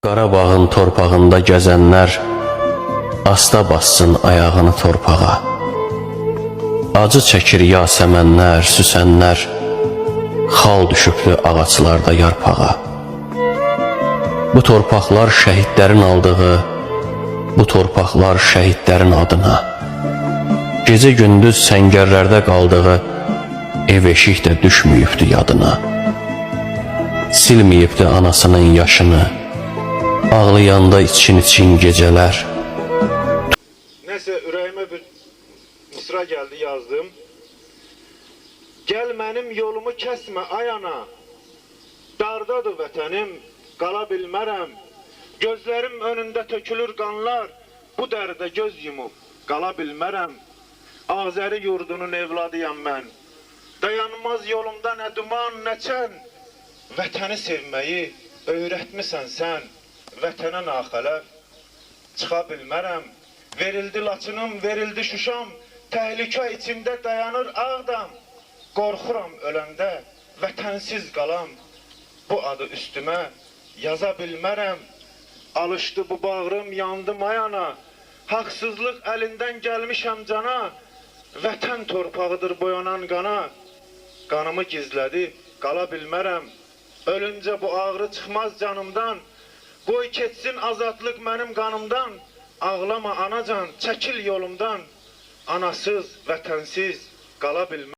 Qarabağın torpağında gəzənlər asta bassın ayağını torpağa. Acı çəkir yasəmənlər, süsənlər, xal düşübdü ağaçlarda yarpağa. Bu torpaqlar şəhidlərin aldığı, bu torpaqlar şəhidlərin adına. Gecə gündüz səngərlərdə qaldığı ev eşik də düşməyibdi yadına. Silməyibdi anasının yaşını, ağlayanda için geceler. Neyse ürəyimə bir misra geldi yazdım. Gel mənim yolumu kəsmə ayana, dardadır vətənim, qala bilmərəm. Gözlərim önündə tökülür qanlar, bu dərdə göz yumub qala bilmərəm. Azəri yurdunun evladıyam mən, dayanmaz yolumda nə duman, nə çən. Vətəni sevməyi öyrətmisən sən, vətənə naxələf çıxa bilmərəm. Verildi Laçınım, verildi Şuşam, təhlükə içində dayanır Ağdam. Qorxuram öləndə vətənsiz qalam, bu adı üstümə yaza bilmərəm. Alışdı bu bağrım, yandım ayana, haqsızlıq əlindən gəlmişəm cana. Vətən torpağıdır boyanan qana, qanımı gizlədi qala bilmərəm. Ölüncə bu ağrı çıxmaz canımdan, qoy keçsin azadlıq mənim qanımdan. Ağlama anacan, çəkil yolumdan, anasız, vətənsiz qala bilmərəm.